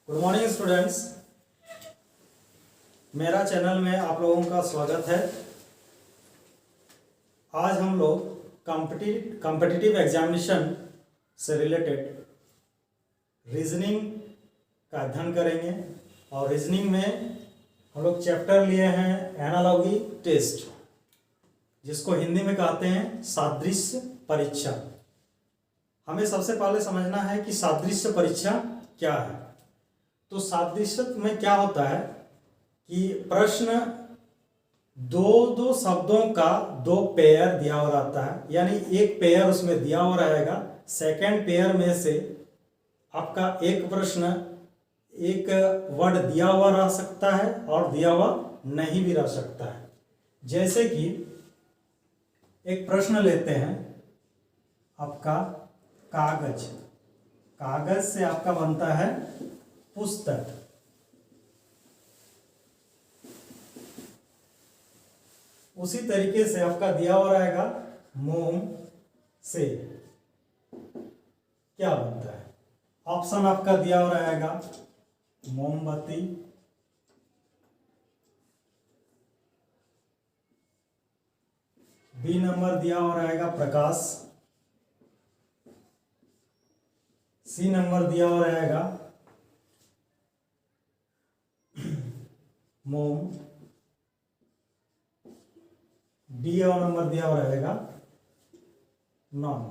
Good morning students, मेरा channel में आप लोगों का स्वागत है। आज हम लोग कॉम्पिटिटिव एग्जामिनेशन से रिलेटेड रीजनिंग का अध्ययन करेंगे और रीजनिंग में हम लोग चैप्टर लिए हैं एनालॉजी टेस्ट, जिसको हिंदी में कहते हैं सादृश्य परीक्षा। हमें सबसे पहले समझना है कि सादृश्य परीक्षा क्या है। तो सादृश्य में क्या होता है कि प्रश्न दो शब्दों का दो पेयर दिया हुआ रहता है, यानी एक पेयर उसमें दिया हुआ रहेगा। सेकंड पेयर में से आपका एक प्रश्न एक वर्ड दिया हुआ रह सकता है और दिया हुआ नहीं भी रह सकता है। जैसे कि एक प्रश्न लेते हैं, आपका कागज, कागज से आपका बनता है पुस्तक। उसी तरीके से आपका दिया हुआ रहेगा मोम से क्या बनता है। ऑप्शन आपका दिया हुआ रहेगा मोमबत्ती, बी नंबर दिया हुआ रहेगा प्रकाश, सी नंबर दिया हुआ रहेगा मोम, डी और नंबर दिया हुआ रहेगा नॉन।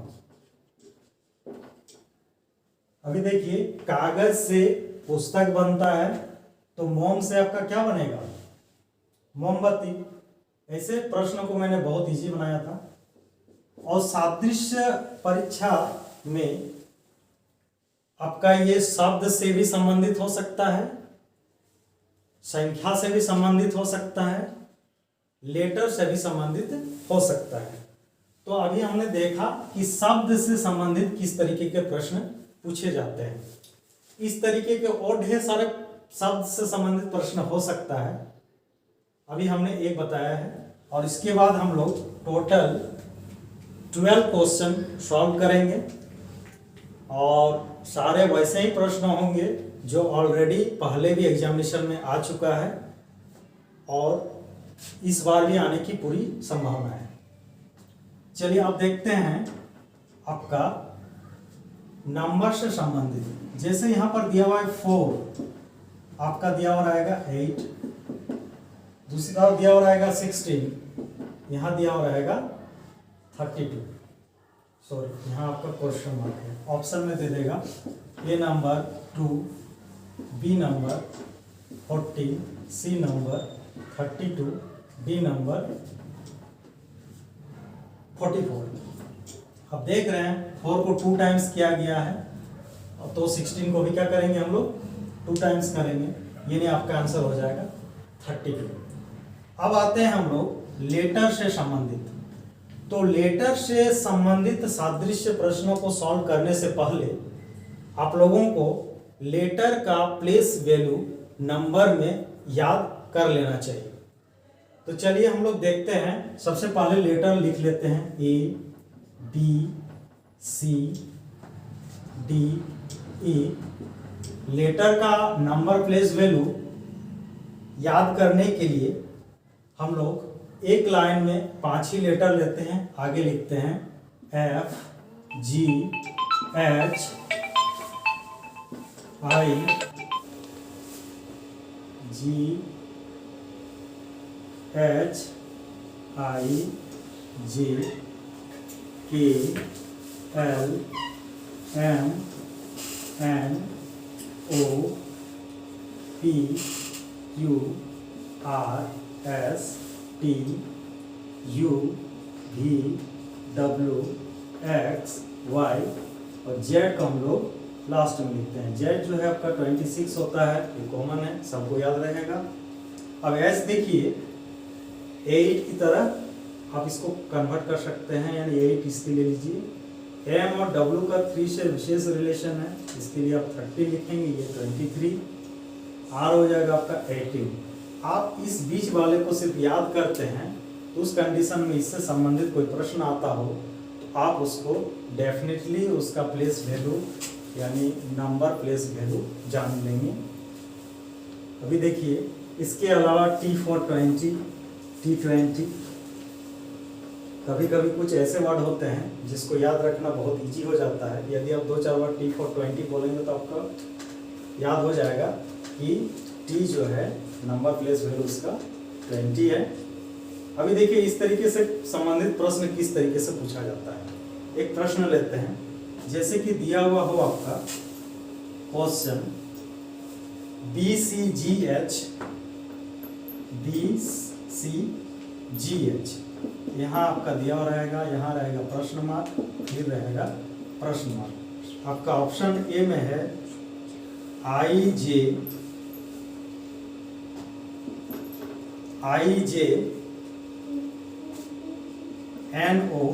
अभी देखिए, कागज से पुस्तक बनता है तो मोम से आपका क्या बनेगा, मोमबत्ती। ऐसे प्रश्न को मैंने बहुत इजी बनाया था। और सादृश्य परीक्षा में आपका ये शब्द से भी संबंधित हो सकता है, संख्या से भी संबंधित हो सकता है, लेटर से भी संबंधित हो सकता है। तो अभी हमने देखा कि शब्द से संबंधित किस तरीके के प्रश्न पूछे जाते हैं। इस तरीके के और ढेर सारे शब्द से संबंधित प्रश्न हो सकता है। अभी हमने एक बताया है और इसके बाद हम लोग टोटल 12 क्वेश्चन सॉल्व करेंगे और सारे वैसे ही प्रश्न होंगे जो ऑलरेडी पहले भी एग्जामिनेशन में आ चुका है और इस बार भी आने की पूरी संभावना है। चलिए अब देखते हैं आपका नंबर से संबंधित। जैसे यहाँ पर दिया हुआ है 4, आपका दिया हुआ रहेगा 8, दूसरा दिया हुआ रहेगा 16, यहाँ दिया हुआ रहेगा 32। सॉरी, यहाँ आपका क्वेश्चन मार्क है। ऑप्शन में दे देगा A number 2, B number 14, C number 32, D number 44। अब देख रहे हैं 4 को 2 टाइम्स किया गया है, तो 16 को भी क्या करेंगे हम लोग 2 टाइम्स करेंगे, ये नहीं आपका आंसर हो जाएगा 32। अब आते हैं हम लोग लेटर से संबंधित। तो लेटर से संबंधित सादृश्य प्रश्नों को सॉल्व करने से पहले आप लोगों को लेटर का प्लेस वैल्यू नंबर में याद कर लेना चाहिए। तो चलिए हम लोग देखते हैं। सबसे पहले लेटर लिख लेते हैं, A B C D E. Letter का नंबर प्लेस वैल्यू याद करने के लिए हम लोग एक लाइन में 5 ही लेटर लेते हैं। आगे लिखते हैं F G H I G H I J K L M N O P Q R S T U V W X Y और जेड को हम लोग लास्ट में लिखते हैं। जेड जो है आपका 26 होता है, ये कॉमन है, सबको याद रहेगा। अब एस देखिए 8 की तरह आप इसको कन्वर्ट कर सकते हैं, यानी 8 इसके ले लीजिए। एम और डब्ल्यू का 3 से विशेष रिलेशन है, इसके लिए आप 30 लिखेंगे, ये 23। आर हो जाएगा आपका 18। आप इस बीच वाले को सिर्फ याद करते हैं, तो उस कंडीशन में इससे संबंधित कोई प्रश्न आता हो तो आप उसको डेफिनेटली उसका प्लेस वैल्यू यानी नंबर प्लेस वैल्यू जान लेंगे। अभी देखिए इसके अलावा T420, T20, कभी कभी कुछ ऐसे वर्ड होते हैं जिसको याद रखना बहुत इजी हो जाता है। यदि आप 2-4 वर्ड T420 बोलेंगे तो आपका याद हो जाएगा कि T जो है नंबर प्लेस वैल्यू उसका 20 है। अभी देखिए इस तरीके से संबंधित प्रश्न किस तरीके से पूछा जाता है। एक प्रश्न लेते हैं, जैसे कि दिया हुआ हो आपका क्वेश्चन BCGH, BCGH, यहाँ आपका दिया हुआ रहेगा, यहाँ रहेगा प्रश्न मार्क, फिर रहेगा प्रश्न मार्क। आपका ऑप्शन ए में है IJNO,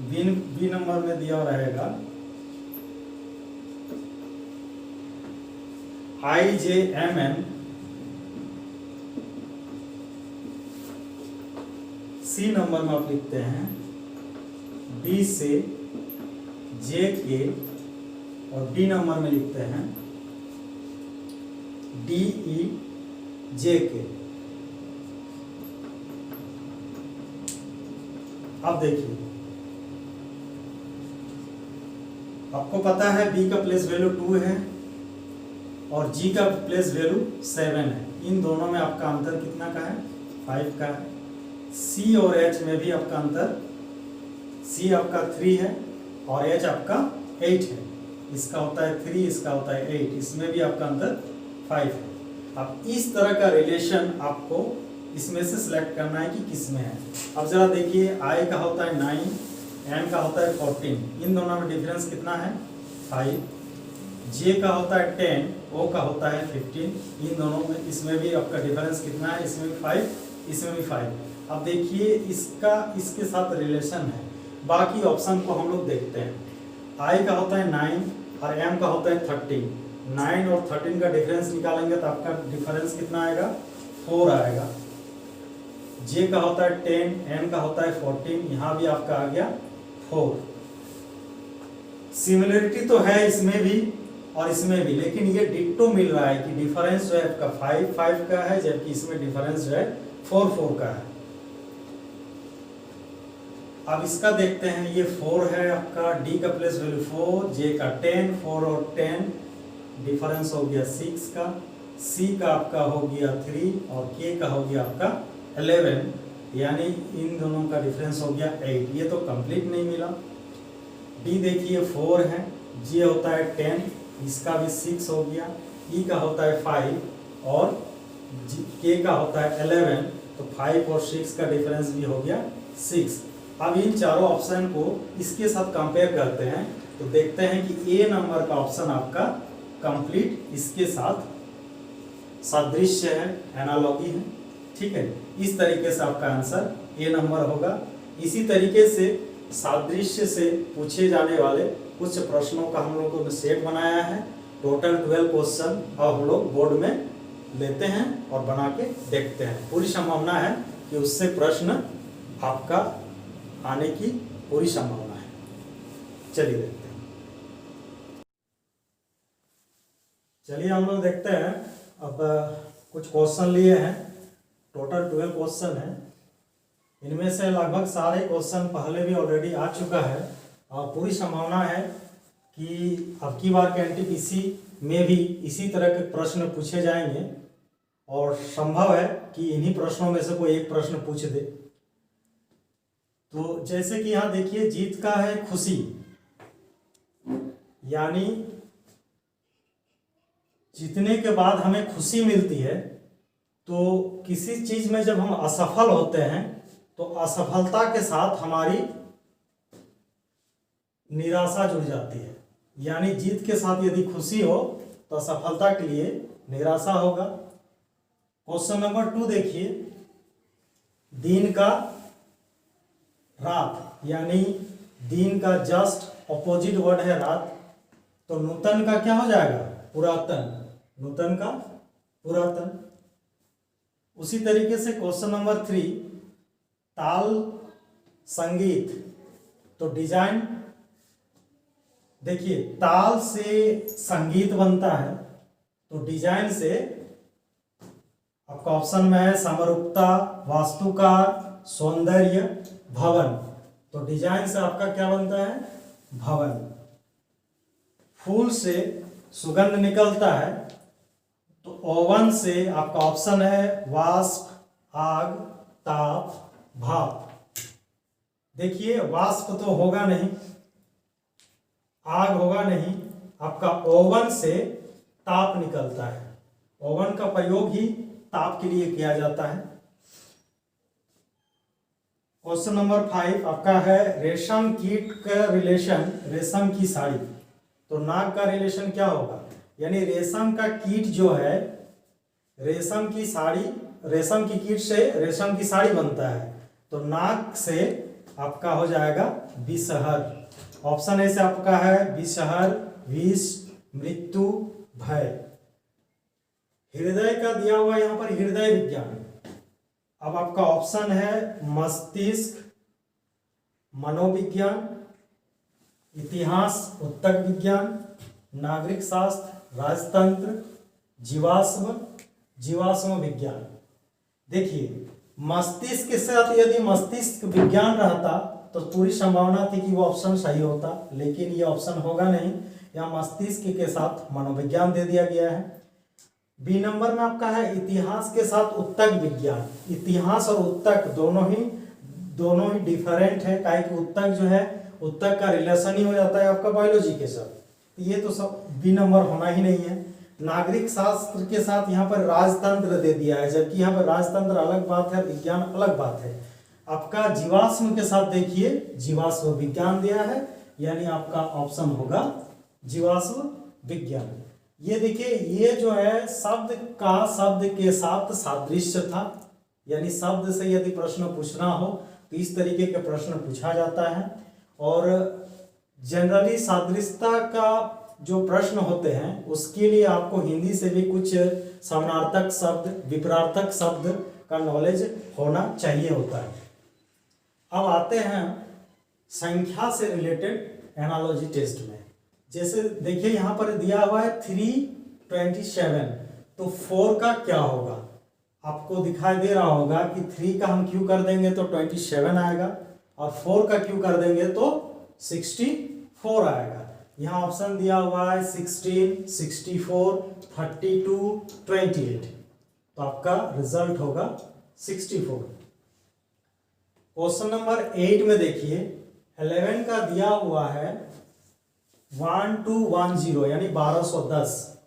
बी नंबर में दिया हुआ रहेगा IJMN, सी नंबर में आप लिखते हैं बी से JK, और डी नंबर में लिखते हैं DEJK। अब देखिए आपको पता है बी का प्लेस वैल्यू 2 है और जी का प्लेस वैल्यू 7 है। इन दोनों में आपका अंतर कितना का है? 5 का है। सी और एच में भी आपका अंतर, सी आपका 3 है और एच आपका 8 है। इसका होता है 3, इसका होता है 8, इसमें भी आपका अंतर 5 है। अब इस तरह का रिलेशन आपको इसमें से सिलेक्ट करना है कि किस में है। अब जरा देखिए आई का होता है 9, एन का होता है 14, इन दोनों में डिफरेंस कितना है? 5। जे का होता है 10, ओ का होता है 15, इन दोनों में इसमें भी आपका डिफरेंस कितना है? इसमें भी 5, इसमें भी 5। अब देखिए इसका इसके साथ रिलेशन है। बाकी ऑप्शन को हम लोग देखते हैं। आई का होता है 9 और एम का होता है 13। 9 और 13 का डिफरेंस निकालेंगे तो आपका डिफरेंस कितना आएगा? 4 आएगा। जे का होता है 10, एन का होता है 14, यहाँ भी आपका आ गया 4। सिमिलरिटी तो है इसमें भी और इसमें भी, लेकिन ये डिट्टो मिल रहा है कि डिफरेंस जो है आपका 5 का है, जबकि इसमें डिफरेंस जो है 4 का है। अब इसका देखते हैं, ये 4 है आपका, डी का प्लेस वैल्यू 4, जे का 10, 4 और 10 डिफरेंस हो गया 6 का, सी का आपका हो गया 3 और के का हो गया आपका 11, यानी इन दोनों का डिफरेंस हो गया 8। ये तो कंप्लीट नहीं मिला। डी देखिए 4 है, जे होता है 10, इसका भी 6 हो गया, ई का होता है 5 और के का होता है 11, तो 5 और 6 का डिफरेंस भी हो गया 6। अब इन चारों ऑप्शन को इसके साथ कंपेयर करते हैं तो देखते हैं कि ए नंबर का ऑप्शन आपका कंप्लीट इसके साथ सादृश्य है, एनालॉगी है। ठीक है, इस तरीके से आपका आंसर ए नंबर होगा। इसी तरीके से सादृश्य से पूछे जाने वाले कुछ प्रश्नों का हम लोगों ने सेट बनाया है। टोटल 12 क्वेश्चन अब हम लोग बोर्ड में लेते हैं और बना के देखते हैं। पूरी संभावना है कि उससे प्रश्न आपका आने की पूरी संभावना है। चलिए देखते हैं। चलिए हम लोग देखते हैं। अब कुछ क्वेश्चन लिए हैं, टोटल 12 क्वेश्चन है। इनमें से लगभग सारे क्वेश्चन पहले भी ऑलरेडी आ चुका है और पूरी संभावना है कि अब की बार के एनटीपीसी में भी इसी तरह के प्रश्न पूछे जाएंगे और संभव है कि इन्हीं प्रश्नों में से कोई एक प्रश्न पूछ दे। तो जैसे कि यहाँ देखिए, जीत का है खुशी, यानी जीतने के बाद हमें खुशी मिलती है। तो किसी चीज में जब हम असफल होते हैं तो असफलता के साथ हमारी निराशा जुड़ जाती है। यानी जीत के साथ यदि खुशी हो तो असफलता के लिए निराशा होगा। क्वेश्चन नंबर 2 देखिए, दिन का रात, यानी दिन का जस्ट ऑपोजिट वर्ड है रात, तो नूतन का क्या हो जाएगा? पुरातन। नूतन का पुरातन। उसी तरीके से क्वेश्चन नंबर 3, ताल संगीत, तो डिजाइन देखिए ताल से संगीत बनता है, तो डिजाइन से आपका ऑप्शन में है समरूपता, वास्तुकार, सौंदर्य, भवन। तो डिजाइन से आपका क्या बनता है? भवन। फूल से सुगंध निकलता है, तो ओवन से आपका ऑप्शन है वाष्प, आग, ताप, भाप। देखिए वाष्प तो होगा नहीं, आग होगा नहीं, आपका ओवन से ताप निकलता है। ओवन का प्रयोग ही ताप के लिए किया जाता है। क्वेश्चन नंबर 5 आपका है रेशम कीट का रिलेशन रेशम की साड़ी। तो नाग का रिलेशन क्या होगा? यानी रेशम का कीट जो है, रेशम की साड़ी, रेशम की कीट से रेशम की साड़ी बनता है, तो नाग से आपका हो जाएगा विषहर। ऑप्शन ए से आपका है विषहर, विष, मृत्यु, भय। हृदय का दिया हुआ यहां पर हृदय विज्ञान। अब आपका ऑप्शन है मस्तिष्क, मनोविज्ञान, इतिहास, उत्तक विज्ञान, नागरिक शास्त्र, राजतंत्र, जीवाश्म विज्ञान। देखिए मस्तिष्क के साथ यदि मस्तिष्क विज्ञान रहता तो पूरी संभावना थी कि वो ऑप्शन सही होता, लेकिन ये ऑप्शन होगा नहीं। यहाँ मस्तिष्क के साथ मनोविज्ञान दे दिया गया है। बी नंबर में आपका है इतिहास के साथ उत्तक विज्ञान। इतिहास और उत्तक दोनों ही डिफरेंट है, काहे कि उत्तक जो है, उत्तक का रिलेशन ही हो जाता है आपका बायोलॉजी के साथ। ये तो सब बी नंबर होना ही नहीं है। नागरिक शास्त्र के साथ यहाँ पर राजतंत्र दे दिया है, जबकि यहाँ पर राजतंत्र अलग बात है, विज्ञान अलग बात है। आपका जीवाश्म के साथ देखिए जीवाश्म विज्ञान दिया है, यानी आपका ऑप्शन होगा जीवाश्म विज्ञान। ये देखिए ये जो है शब्द का शब्द के साथ सादृश्य था, यानी शब्द से यदि प्रश्न पूछना हो तो इस तरीके के प्रश्न पूछा जाता है। और जनरली सादृश्यता का जो प्रश्न होते हैं उसके लिए आपको हिंदी से भी कुछ समानार्थक शब्द, विपरीतार्थक शब्द का नॉलेज होना चाहिए होता है। अब आते हैं संख्या से रिलेटेड एनालॉजी टेस्ट में। जैसे देखिए यहाँ पर दिया हुआ है 327, तो 4 का क्या होगा? आपको दिखाई दे रहा होगा कि 3 का हम क्यू कर देंगे तो 27 आएगा, और 4 का क्यू कर देंगे तो 64 आएगा। यहाँ ऑप्शन दिया हुआ है 16, 64, 32, 28, तो आपका रिजल्ट होगा 64। क्वेश्चन नंबर 8 में देखिए 11 का दिया हुआ है 1210 यानी 1210।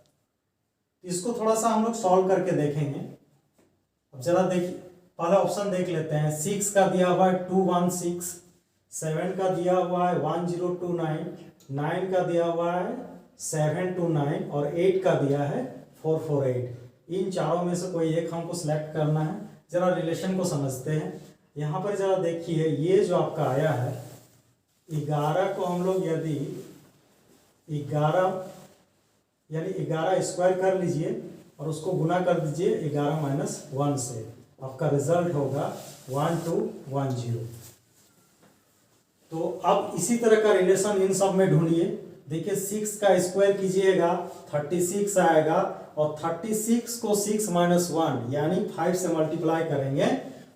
इसको थोड़ा सा हम लोग सॉल्व करके देखेंगे। अब जरा देखिए पहला ऑप्शन देख लेते हैं। 6 का दिया हुआ है 216, 7 का दिया हुआ है 1029, 9 का दिया हुआ है 729 और 8 का दिया है 448। इन चारों में से कोई एक हमको सिलेक्ट करना है। जरा रिलेशन को समझते हैं। यहाँ पर जरा देखिए ये जो आपका आया है 11 को हम लोग यदि 11 यानी 11 स्क्वायर कर लीजिए और उसको गुना कर दीजिए 11 - 1 से, आपका रिजल्ट होगा 1210। तो अब इसी तरह का रिलेशन इन सब में ढूंढिए। देखिए 6 का स्क्वायर कीजिएगा 36 आएगा, और 36 को 6 - 1 यानी 5 से मल्टीप्लाई करेंगे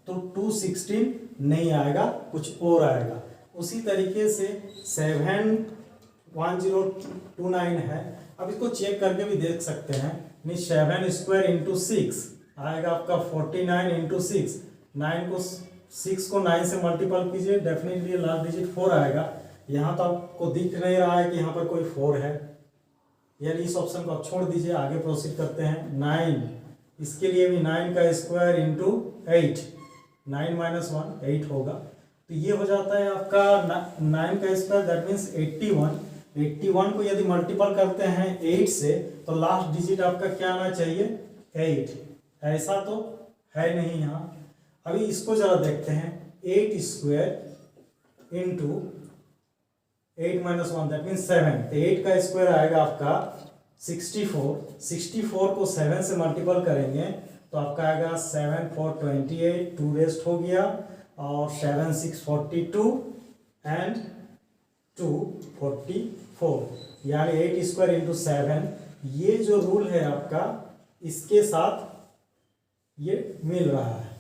तो 216 नहीं आएगा, कुछ और आएगा। उसी तरीके से 71029 है। अब इसको चेक करके भी देख सकते हैं। 7 स्क्वायर इंटू 6 आएगा आपका 49 इंटू 6। 6 को 9 से मल्टीपल कीजिए, डेफिनेटली लास्ट डिजिट 4 आएगा। यहाँ तो आपको दिख नहीं रहा है कि यहाँ पर कोई 4 है, यानी इस ऑप्शन को आप छोड़ दीजिए। आगे प्रोसीड करते हैं। 9, इसके लिए भी 9 का स्क्वायर इंटू 8, 9 - 1 8 होगा। तो ये हो जाता है आपका 9 का स्क्वायर, दैट मीन्स 81। 81 को यदि मल्टीपल करते हैं 8 से तो लास्ट डिजिट आपका क्या आना चाहिए? 8। ऐसा तो है नहीं यहाँ। अभी इसको जरा देखते हैं। 8 स्क्वायर इंटू 8 - 1 दैट मीन्स 7। तो 8 का स्क्वायर आएगा आपका 64। 64 को 7 से मल्टीपल करेंगे तो आपका आएगा 7 4 28, 2 रेस्ट हो गया, और 7 6 42 एंड 2 44। 4 यानी 8 स्क्वायर इंटू 7, ये जो रूल है आपका इसके साथ ये मिल रहा है,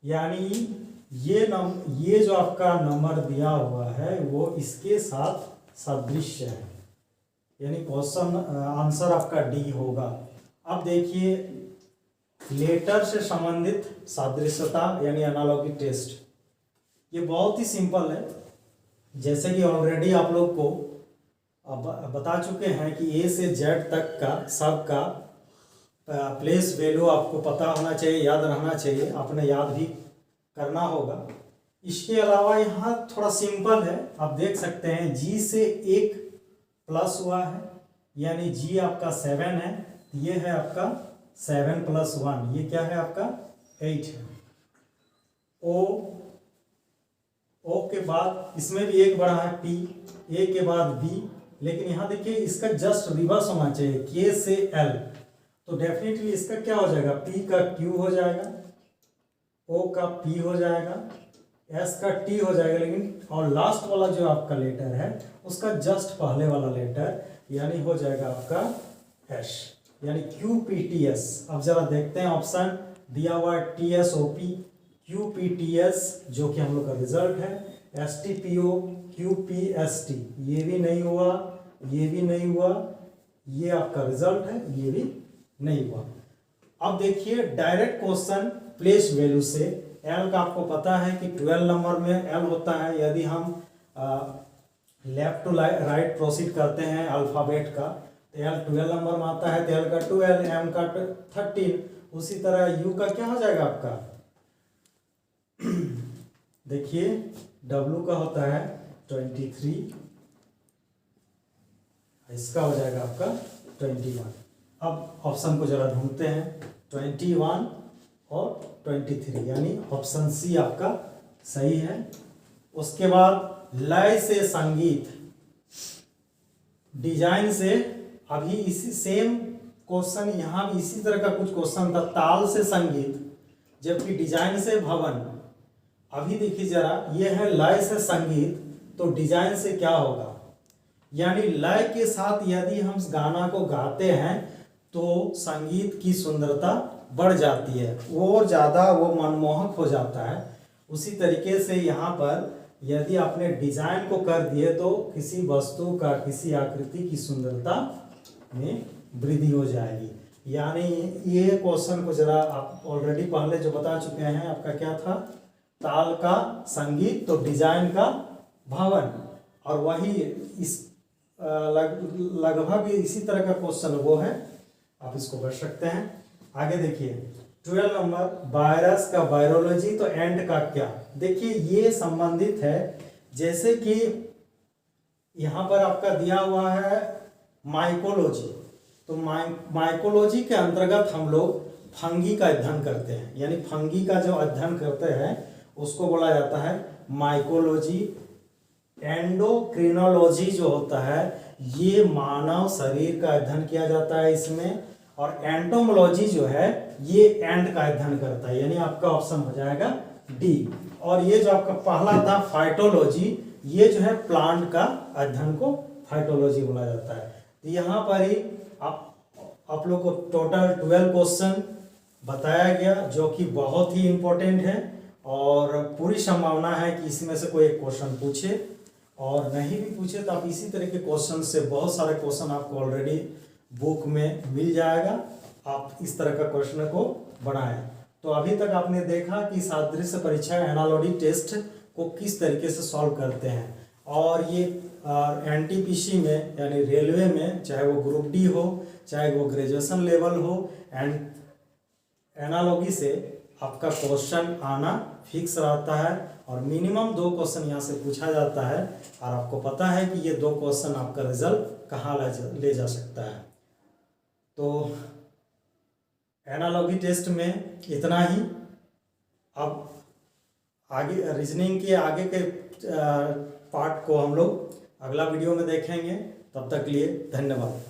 यानी ये जो आपका नंबर दिया हुआ है वो इसके साथ सदृश है, यानी क्वेश्चन आंसर आपका डी होगा। अब देखिए लेटर से संबंधित सादृश्यता यानी एनालॉगी टेस्ट, ये बहुत ही सिंपल है। जैसे कि ऑलरेडी आप लोग को बता चुके हैं कि ए से जेड तक का सब का प्लेस वैल्यू आपको पता होना चाहिए, याद रहना चाहिए, आपने याद भी करना होगा। इसके अलावा यहाँ थोड़ा सिंपल है, आप देख सकते हैं जी से 1 प्लस हुआ है, यानी जी आपका 7 है, ये है आपका 7 + 1, ये क्या है आपका 8 है। ओ के बाद इसमें भी एक बढ़ा है पी, ए के बाद बी, लेकिन यहाँ देखिए इसका जस्ट रिवर्स होना चाहिए, के से एल, तो डेफिनेटली इसका क्या हो जाएगा, पी का क्यू हो जाएगा, ओ का पी हो जाएगा, एस का टी हो जाएगा, लेकिन और लास्ट वाला जो आपका लेटर है उसका जस्ट पहले वाला लेटर यानी हो जाएगा आपका एस, यानी क्यू पी टी एस। अब जरा देखते हैं ऑप्शन दिया हुआ है T S O P, Q P T S जो कि हम लोग का रिजल्ट है, S T P O, Q P S T, ये भी नहीं हुआ, ये भी नहीं हुआ, ये आपका रिजल्ट है, ये भी नहीं हुआ। अब देखिए डायरेक्ट क्वेश्चन प्लेस वैल्यू से, एल का आपको पता है कि 12 नंबर में एल होता है, यदि हम लेफ्ट टू राइट प्रोसीड करते हैं अल्फ़ाबेट का, तो एल 12 नंबर में आता है, तो एल का 12, एम का 13, उसी तरह यू का क्या हो जाएगा आपका देखिए डब्लू का होता है 23, इसका हो जाएगा आपका 21। अब ऑप्शन को जरा ढूंढते हैं, 21 और 23, यानी ऑप्शन सी आपका सही है। उसके बाद लय से संगीत, डिजाइन से, अभी इसी सेम क्वेश्चन यहाँ भी इसी तरह का कुछ क्वेश्चन था, ताल से संगीत, जबकि डिजाइन से भवन। अभी देखिए जरा, ये है लय से संगीत, तो डिजाइन से क्या होगा, यानी लय के साथ यदि हम गाना को गाते हैं तो संगीत की सुंदरता बढ़ जाती है, और ज़्यादा वो मनमोहक हो जाता है। उसी तरीके से यहाँ पर यदि आपने डिजाइन को कर दिए तो किसी वस्तु का, किसी आकृति की सुंदरता में वृद्धि हो जाएगी। यानी ये क्वेश्चन को जरा आप ऑलरेडी पहले जो बता चुके हैं, आपका क्या था, ताल का संगीत तो डिजाइन का भवन, और वही इस लगभग इसी तरह का क्वेश्चन वो है, आप इसको पढ़ सकते हैं। आगे देखिए 12 नंबर वायरस का वायरोलॉजी, तो एंड का क्या, देखिए ये संबंधित है, जैसे कि यहाँ पर आपका दिया हुआ है माइकोलॉजी, तो माइकोलॉजी के अंतर्गत हम लोग फंगी का अध्ययन करते हैं, यानी फंगी का जो अध्ययन करते हैं उसको बोला जाता है माइकोलॉजी। एंडोक्रिनोलॉजी जो होता है ये मानव शरीर का अध्ययन किया जाता है इसमें, और एंटोमोलॉजी जो है ये एंड का अध्ययन करता है, यानी आपका ऑप्शन हो जाएगा डी। और ये जो आपका पहला था फाइटोलॉजी, ये जो है प्लांट का अध्ययन को फाइटोलॉजी बोला जाता है। तो यहाँ पर ही आप लोग को टोटल 12 क्वेश्चन बताया गया, जो कि बहुत ही इंपॉर्टेंट है, और पूरी संभावना है कि इसमें से कोई एक क्वेश्चन पूछे, और नहीं भी पूछे तो आप इसी तरह के क्वेश्चन से बहुत सारे क्वेश्चन आपको ऑलरेडी बुक में मिल जाएगा, आप इस तरह का क्वेश्चन को बनाएं। तो अभी तक आपने देखा कि सादृश्य परीक्षा एनालॉजी टेस्ट को किस तरीके से सॉल्व करते हैं, और ये एनटीपीसी में यानी रेलवे में, चाहे वो ग्रुप डी हो, चाहे वो ग्रेजुएशन लेवल हो, एंड एनालॉजी से आपका क्वेश्चन आना फिक्स रहता है, और मिनिमम 2 क्वेश्चन यहाँ से पूछा जाता है, और आपको पता है कि ये 2 क्वेश्चन आपका रिजल्ट कहाँ ले जा सकता है। तो एनालॉजी टेस्ट में इतना ही। अब आगे रीजनिंग के आगे के पार्ट को हम लोग अगला वीडियो में देखेंगे। तब तक के लिए धन्यवाद।